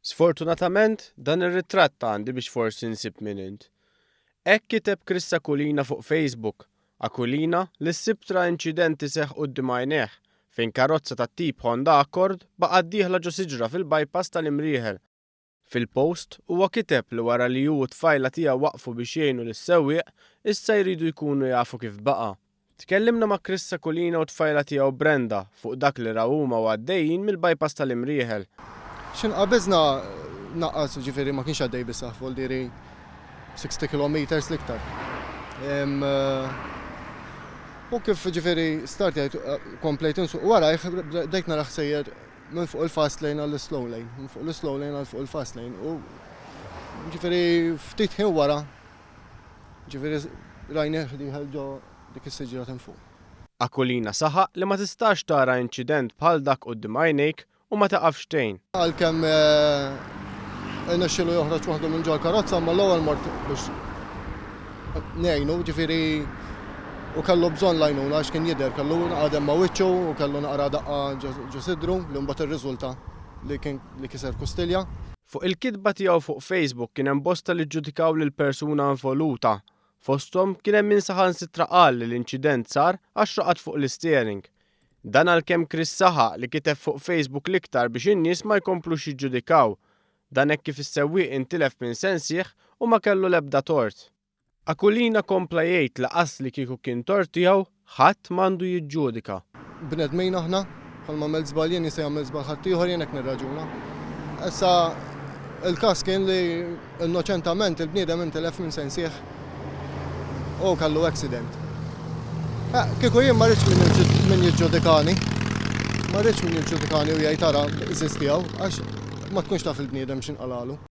Sfortunatament, dan ir-ritratt għandi biex forsi nsib min int. Hekk kiteb Akulina fuq Facebook. Akulina li ssibtra inċidenti seħħ quddiem għajnejh fejn karozza tat-tip Honda Accord baqgħet dieħla ġo siġra fil-bypass tal-imrieħel. Fil-post huwa kiteb li wara li hu t-tfajla tiegħu waqfu biex jgħinu lis-sewwieq issa jridu jkunu jafu kif baqa'. Tkellimna ma' Akulina u t-tfajla tiegħu Brenda fuq dak li raw huma għaddejjin mill-bypass tal-imrieħel. X'inqabżna naqqas ġifieri ma kienx għaddej bisaħ diri 60 km l-iktar. U kif ġifieri start jgħid komplejt insuq wara dejk naraħ sejjer minn fuq il-fast lane għall-slow lane, minn fuq il-slow lane għal fuq il-fast lane. U ġifieri ftit ħin wara ġifieri rajnieh diħel ġo dik is-siġra ta' fuq. Akulina saħaq li ma tistax tara inċident bħal dak quddiem għajnejk u ma taqafx tgħin. Għalkemm nexxielu joħroġ waħdu minn ġol karozza ma l-ewwel mort biex ngħinu ġifieri u kellu bżonn l-għajnuna għax kien jidher kellu għadem ma' wiċċu u kellu naqra daqqa ġo sidru li mbagħad ir-riżulta li kiser kustilja. Fuq il-kitba tiegħu fuq Facebook kien hemm bosta li ġġudikaw lill-persuna involuta. Fosthom kien hemm min saħansitra qal li l-inċident sar għax raqad fuq l-isteering. Dan għalkemm saħaq li kiteb fuq Facebook l-iktar biex in-nies ma jkomplux jiġġudikaw. Dan hekk kif is-sewwieq intilef minn sensieħ u ma kellu l-ebda tort. Akulina kompla jgħid li qas li kieku kien tort tiegħu ħadd m'għandu jiġġudika. Bnedmin aħna, bħalma m'għamel żball jien jista' jagħmel żball ħadd ieħor jien hekk nirraġuna. Issa il-każ kien li innoċentament il-bniedem intilef minn sensieħ u kellu accident. Kieku jien ma rridx min jiġġudikani. Ma rridx min jiġġudikani u jgħid tara eżistijaw għax ma tkunx taf il-bniedem x'inqalalu.